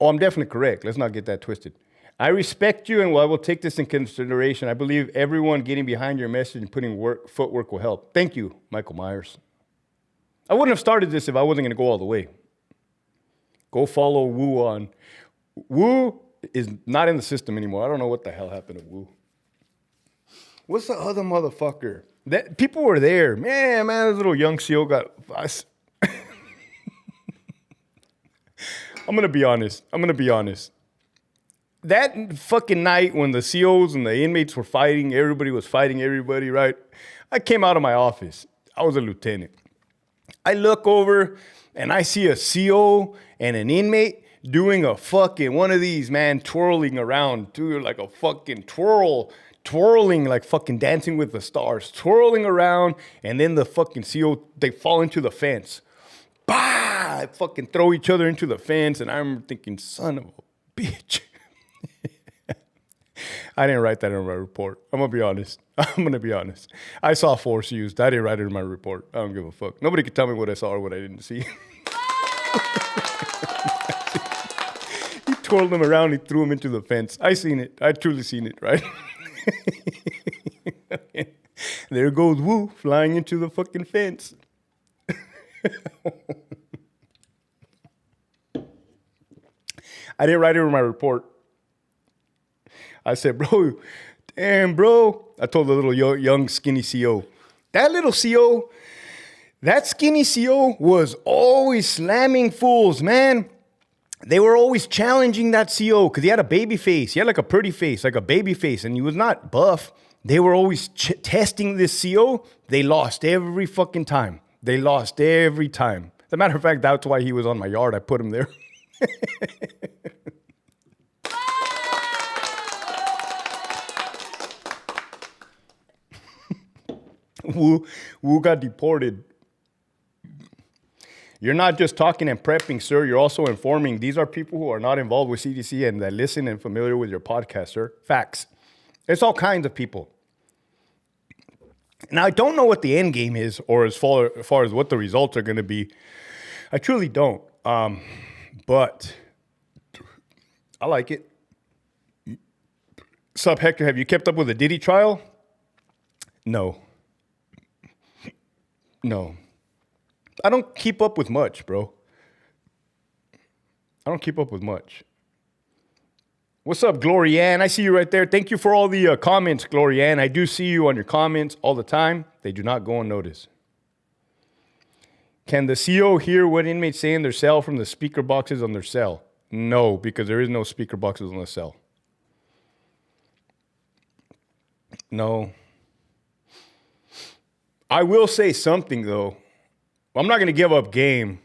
Oh, I'm definitely correct. Let's not get that twisted. I respect you, and I will take this in consideration. I believe everyone getting behind your message and putting footwork will help. Thank you, Michael Myers. I wouldn't have started this if I wasn't going to go all the way. Go follow Woo on. Woo is not in the system anymore. I don't know what the hell happened to Woo. What's the other motherfucker? That people were there. Man, this little young CO got. I'm gonna be honest. That fucking night when the COs and the inmates were fighting, everybody was fighting everybody, right? I came out of my office. I was a lieutenant. I look over and I see a CO and an inmate doing a fucking one of these, man, twirling around, dude, like a fucking twirling like fucking Dancing with the Stars, twirling around, and then the fucking CO, they fall into the fence. Bah! Fucking throw each other into the fence, and I'm thinking, son of a bitch. I didn't write that in my report. I'm going to be honest. I saw force used. I didn't write it in my report. I don't give a fuck. Nobody could tell me what I saw or what I didn't see. He twirled them around. He threw them into the fence. I seen it. I truly seen it, right? There goes Woo flying into the fucking fence. I didn't write it in my report. I said, bro, damn, bro. I told the little young skinny CO. That little CO, that skinny CO was always slamming fools, man. They were always challenging that CO because he had a baby face. He had like a pretty face, like a baby face, and he was not buff. They were always testing this CO. They lost every fucking time. As a matter of fact, that's why he was on my yard. I put him there. Woo got deported. You're not just talking and prepping, sir. You're also informing. These are people who are not involved with CDC and that listen and familiar with your podcast, sir. Facts. It's all kinds of people. Now, I don't know what the end game is or as far as what the results are going to be. I truly don't. But I like it. Sup, Hector? Have you kept up with the Diddy trial? No. I don't keep up with much, bro. What's up, Glorianne? I see you right there. Thank you for all the comments, Glorianne. I do see you on your comments all the time. They do not go unnoticed. Can the CO hear what inmates say in their cell from the speaker boxes on their cell? No, because there is no speaker boxes on the cell. No. I will say something, though. I'm not going to give up game.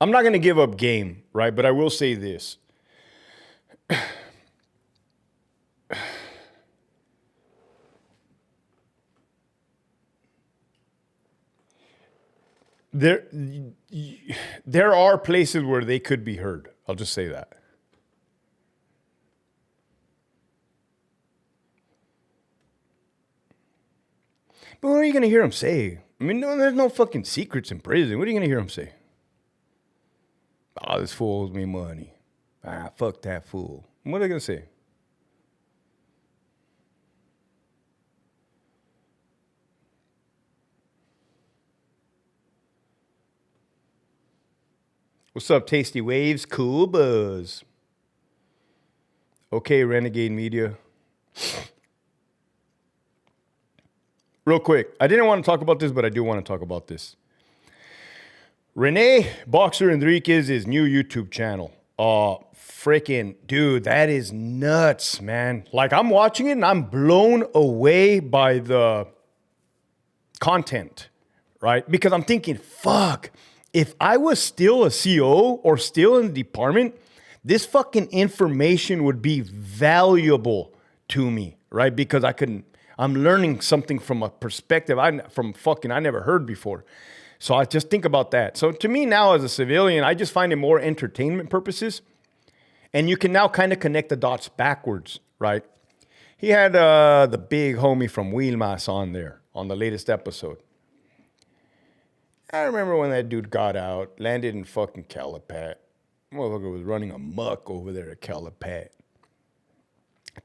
Right? But I will say this. There are places where they could be heard. I'll just say that. But what are you going to hear them say? I mean, no, there's no fucking secrets in prison. What are you going to hear them say? Oh, this fool owes me money. Fuck that fool. What are they going to say? What's up, Tasty Waves? Cool buzz. Okay, Renegade Media. Real quick, I didn't want to talk about this, but I do want to talk about this. Rene Boxer Enriquez's new YouTube channel. Freaking, dude, that is nuts, man. Like, I'm watching it and I'm blown away by the content, right? Because I'm thinking, fuck, if I was still a CO or still in the department, this fucking information would be valuable to me, right? Because I'm learning something from a perspective I never heard before. So I just think about that. So to me now as a civilian, I just find it more entertainment purposes. And you can now kind of connect the dots backwards, right? He had the big homie from Wilmas on there on the latest episode. I remember when that dude got out, landed in fucking Calipat. Motherfucker was running amok over there at Calipat.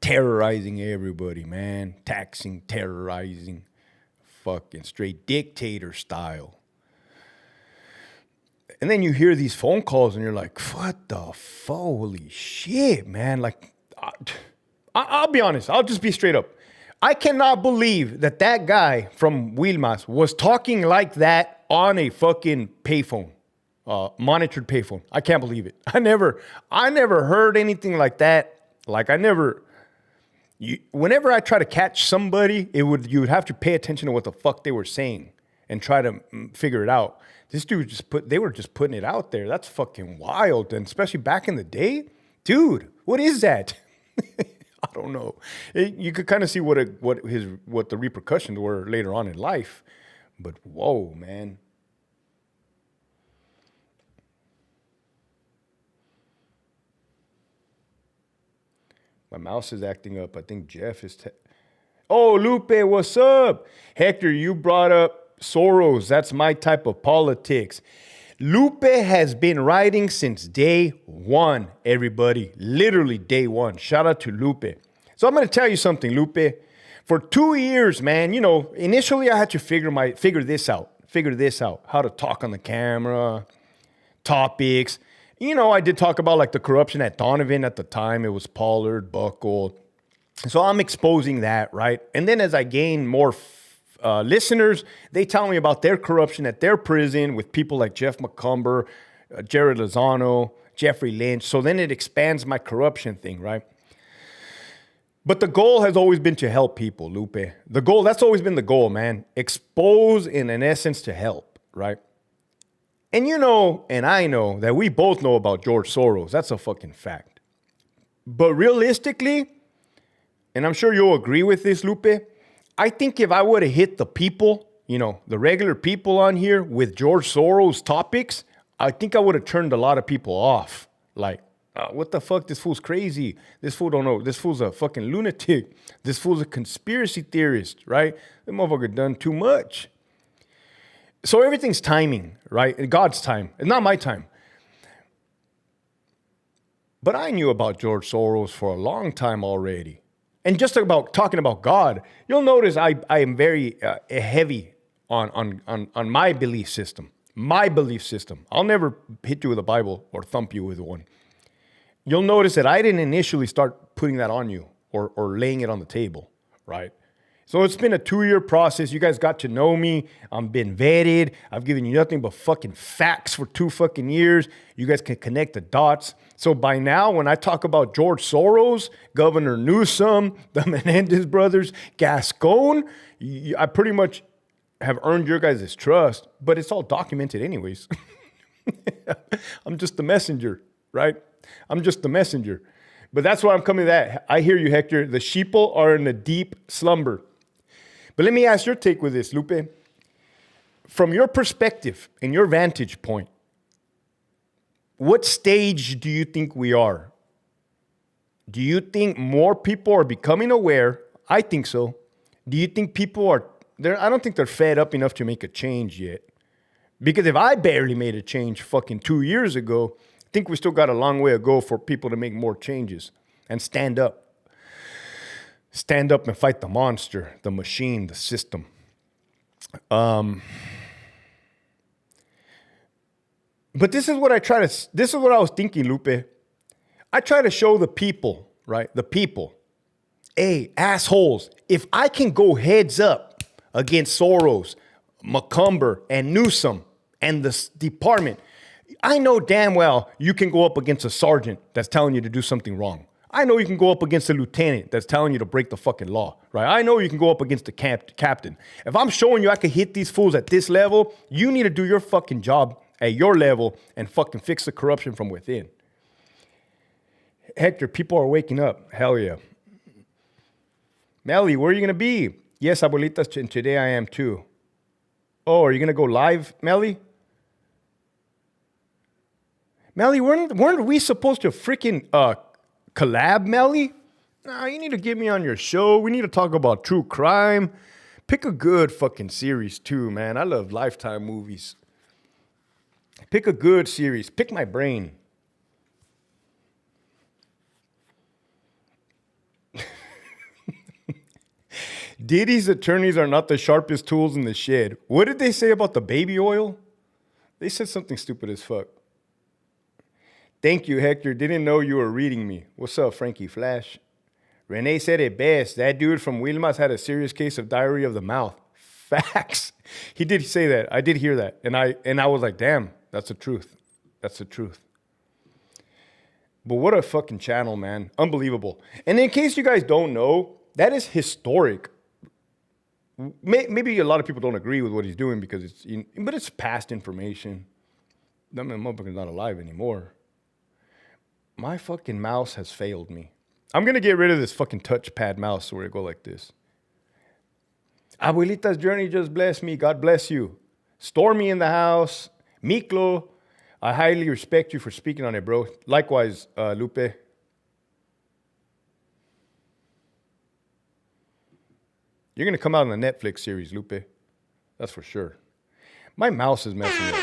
Terrorizing everybody, man. Taxing, terrorizing. Fucking straight dictator style. And then you hear these phone calls and you're like, what the holy shit, man. Like, I'll be honest. I'll just be straight up. I cannot believe that guy from Wilmas was talking like that on a fucking payphone, monitored payphone. I can't believe it. I never heard anything like that. Like whenever I try to catch somebody, you would have to pay attention to what the fuck they were saying and try to figure it out. This dude they were just putting it out there. That's fucking wild. And especially back in the day, dude, what is that? I don't know. You could kind of see what the repercussions were later on in life. But whoa, man. My mouse is acting up. I think Jeff is... Oh, Lupe, what's up? Hector, you brought up Soros. That's my type of politics. Lupe has been writing since day one, everybody. Literally day one. Shout out to Lupe. So I'm going to tell you something, Lupe. For 2 years, man, initially I had to figure this out, how to talk on the camera, topics. I did talk about like the corruption at Donovan at the time. It was Pollard, Buckle. So I'm exposing that, right? And then as I gain more listeners, they tell me about their corruption at their prison with people like Jeff McCumber, Jared Lozano, Jeffrey Lynch. So then it expands my corruption thing, right? But the goal has always been to help people, Lupe. That's always been the goal, man. Expose in essence to help, right? And and I know that we both know about George Soros. That's a fucking fact. But realistically, and I'm sure you'll agree with this, Lupe, I think if I would have hit the people, the regular people on here with George Soros topics, I think I would have turned a lot of people off. Like, what the fuck? This fool's crazy. This fool don't know. This fool's a fucking lunatic. This fool's a conspiracy theorist, right? That motherfucker done too much. So everything's timing, right? In God's time. It's not my time. But I knew about George Soros for a long time already. And just about talking about God, you'll notice I am very heavy on my belief system. My belief system. I'll never hit you with a Bible or thump you with one. You'll notice that I didn't initially start putting that on you or laying it on the table, right? So it's been a 2-year process. You guys got to know me. I've been vetted. I've given you nothing but fucking facts for 2 fucking years. You guys can connect the dots. So by now, when I talk about George Soros, Governor Newsom, the Menendez brothers, Gascon, I pretty much have earned your guys' trust, but it's all documented anyways. I'm just the messenger, right? I'm just the messenger. But that's why I'm coming to that. I hear you, Hector. The sheeple are in a deep slumber. But let me ask your take with this, Lupe. From your perspective and your vantage point, what stage do you think we are? Do you think more people are becoming aware? I think so. Do you think people are there? I don't think they're fed up enough to make a change yet. Because if I barely made a change fucking 2 years ago, I think we still got a long way to go for people to make more changes and stand up. Stand up and fight the monster, the machine, the system. But this is what I was thinking, Lupe. I try to show the people, right? The people. Hey, assholes, if I can go heads up against Soros, McCumber, and Newsom, and the department, I know damn well you can go up against a sergeant that's telling you to do something wrong. I know you can go up against a lieutenant that's telling you to break the fucking law, right? I know you can go up against the captain. If I'm showing you I can hit these fools at this level, you need to do your fucking job at your level and fucking fix the corruption from within. Hector, people are waking up. Hell yeah. Melly, where are you going to be? Yes, abuelitas, today I am too. Oh, are you going to go live, Melly? Melly, weren't we supposed to freaking collab, Melly? Nah, you need to get me on your show. We need to talk about true crime. Pick a good fucking series too, man. I love Lifetime movies. Pick a good series. Pick my brain. Diddy's attorneys are not the sharpest tools in the shed. What did they say about the baby oil? They said something stupid as fuck. Thank you, Hector. Didn't know you were reading me. What's up, Frankie Flash? Renee said it best. That dude from Wilmas had a serious case of diarrhea of the mouth. Facts. He did say that. I did hear that. And I was like, damn, that's the truth. That's the truth. But what a fucking channel, man. Unbelievable. And in case you guys don't know, that is historic. Maybe a lot of people don't agree with what he's doing because but it's past information. That motherfucker's not alive anymore. My fucking mouse has failed me. I'm going to get rid of this fucking touchpad mouse where it go like this. Abuelita's journey just blessed me. God bless you. Stormy in the house. Miklo, I highly respect you for speaking on it, bro. Likewise, Lupe. You're going to come out in the Netflix series, Lupe. That's for sure. My mouse is messing up.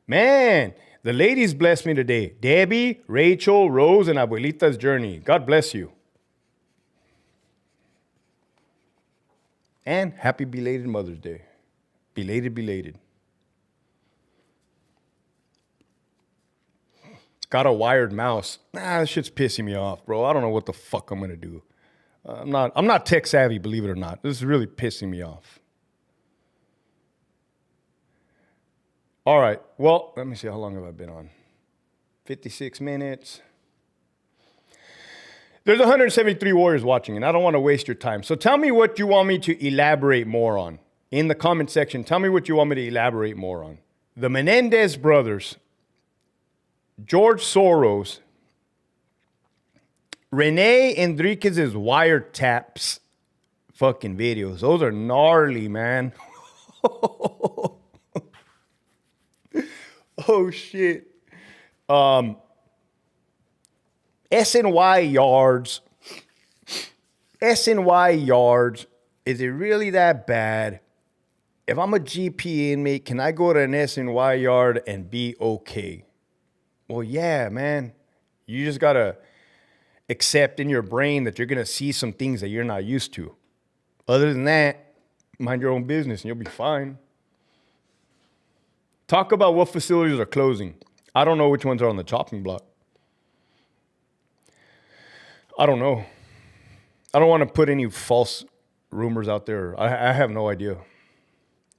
Man, the ladies blessed me today. Debbie, Rachel, Rose, and Abuelita's journey. God bless you. And happy belated Mother's Day. Belated. Got a wired mouse. This shit's pissing me off, bro. I don't know what the fuck I'm gonna do. I'm not tech savvy, believe it or not. This is really pissing me off. All right. Well, let me see. How long have I been on? 56 minutes. There's 173 warriors watching, and I don't want to waste your time. So tell me what you want me to elaborate more on. In the comment section, tell me what you want me to elaborate more on. The Menendez brothers, George Soros, Rene Enriquez's wiretaps fucking videos. Those are gnarly, man. Oh, shit. SNY yards. SNY yards. Is it really that bad? If I'm a GP inmate, can I go to an SNY yard and be okay? Well, yeah, man. You just got to accept in your brain that you're going to see some things that you're not used to. Other than that, mind your own business and you'll be fine. Talk about what facilities are closing. I don't know which ones are on the chopping block. I don't know. I don't want to put any false rumors out there. I have no idea.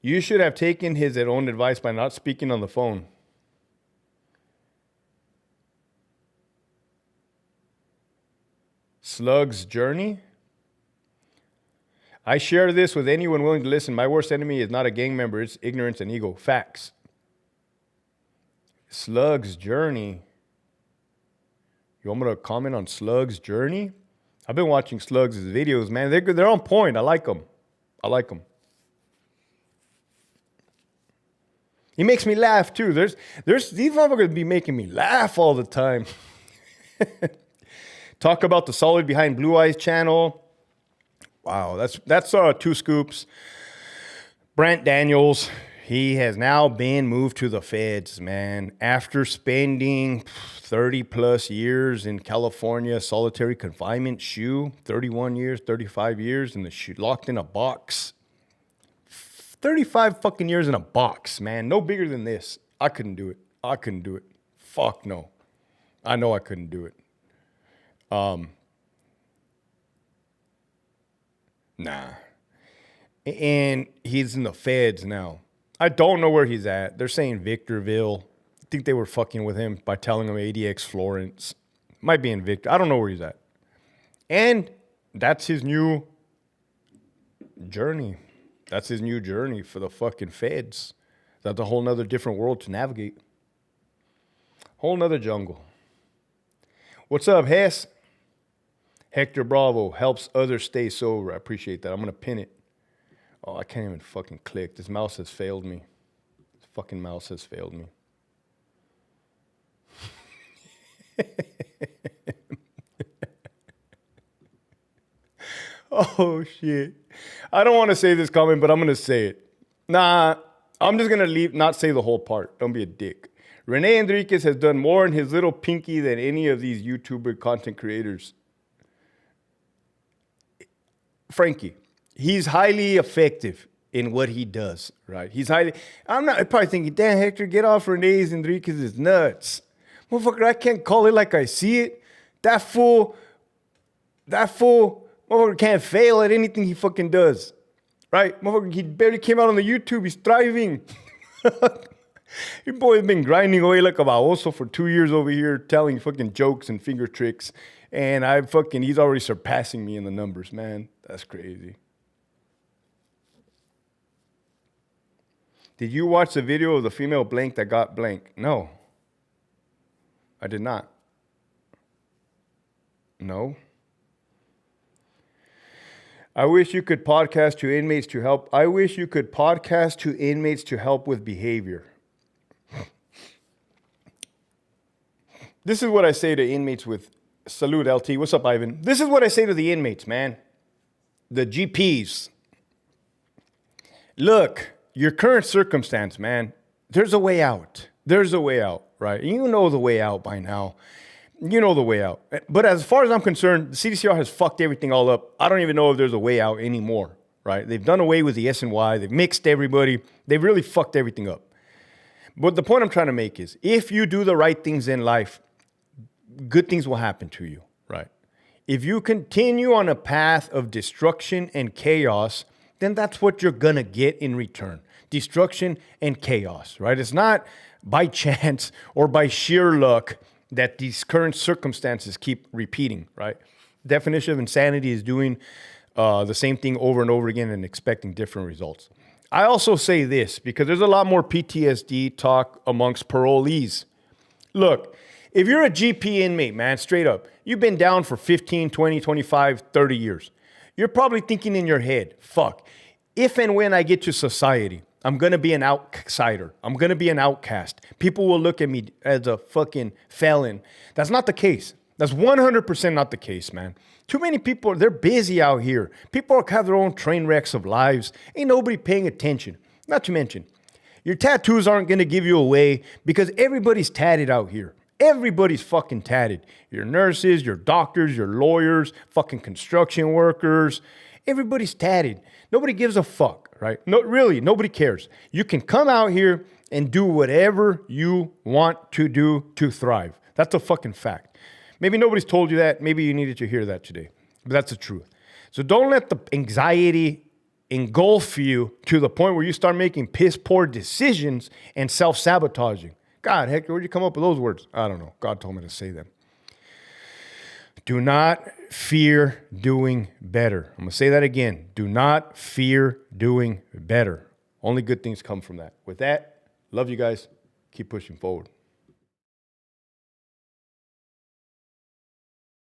You should have taken his own advice by not speaking on the phone. Slug's journey. I share this with anyone willing to listen. My worst enemy is not a gang member. It's ignorance and ego. Facts. Slug's journey. You want me to comment on Slug's journey? I've been watching Slug's videos, man. They're on point. I like them. He makes me laugh too. There's these motherfuckers be making me laugh all the time. Talk about the Solid Behind Blue Eyes channel. Wow, that's 2 scoops. Brant Daniels. He has now been moved to the feds, man. After spending 30 plus years in California, solitary confinement, 31 years, 35 years, locked in a box. 35 fucking years in a box, man. No bigger than this. I couldn't do it. Fuck no. I know I couldn't do it. Nah. And he's in the feds now. I don't know where he's at. They're saying Victorville. I think they were fucking with him by telling him ADX Florence. Might be in Victor. I don't know where he's at. And that's his new journey. That's his new journey for the fucking feds. That's a whole nother different world to navigate. Whole nother jungle. What's up, Hess? Hector Bravo helps others stay sober. I appreciate that. I'm going to pin it. Oh, I can't even fucking click. This mouse has failed me. This fucking mouse has failed me. Oh, shit. I don't want to say this comment, but I'm going to say it. Nah, I'm just going to not say the whole part. Don't be a dick. Rene Enriquez has done more in his little pinky than any of these YouTuber content creators. Frankie, he's highly effective in what he does, right? I'm probably thinking, damn, Hector, get off Rene Enriquez's nuts. Motherfucker, I can't call it like I see it. That fool, motherfucker can't fail at anything he fucking does, right? Motherfucker, he barely came out on the YouTube. He's thriving. Your boy's been grinding away like a baboso for 2 years over here, telling fucking jokes and finger tricks. And he's already surpassing me in the numbers, man. That's crazy. Did you watch the video of the female blank that got blank? No. I did not. No. I wish you could podcast to inmates to help. I wish you could podcast to inmates to help with behavior. This is what I say to inmates with Salute LT. What's up, Ivan? This is what I say to the inmates, man. The GPs. Look, your current circumstance, man, there's a way out. There's a way out, right? You know the way out by now. You know the way out. But as far as I'm concerned, the CDCR has fucked everything all up. I don't even know if there's a way out anymore, right? They've done away with the SNY. They've mixed everybody. They've really fucked everything up. But the point I'm trying to make is, if you do the right things in life, good things will happen to you, right? If you continue on a path of destruction and chaos, then that's what you're going to get in return. Destruction and chaos, right? It's not by chance or by sheer luck that these current circumstances keep repeating, right? Definition of insanity is doing the same thing over and over again and expecting different results. I also say this because there's a lot more PTSD talk amongst parolees. Look, if you're a GP inmate, man, straight up, you've been down for 15, 20, 25, 30 years. You're probably thinking in your head, fuck, if and when I get to society, I'm going to be an outsider. I'm going to be an outcast. People will look at me as a fucking felon. That's not the case. That's 100% not the case, man. Too many people, they're busy out here. People have their own train wrecks of lives. Ain't nobody paying attention. Not to mention, your tattoos aren't going to give you away because everybody's tatted out here. Everybody's fucking tatted. Your nurses, your doctors, your lawyers, fucking construction workers. Everybody's tatted. Nobody gives a fuck, right? No, really, nobody cares. You can come out here and do whatever you want to do to thrive. That's a fucking fact. Maybe nobody's told you that. Maybe you needed to hear that today. But that's the truth. So don't let the anxiety engulf you to the point where you start making piss poor decisions and self-sabotaging. God, Hector, where'd you come up with those words? I don't know. God told me to say them. Do not fear doing better. I'm going to say that again. Do not fear doing better. Only good things come from that. With that, love you guys. Keep pushing forward.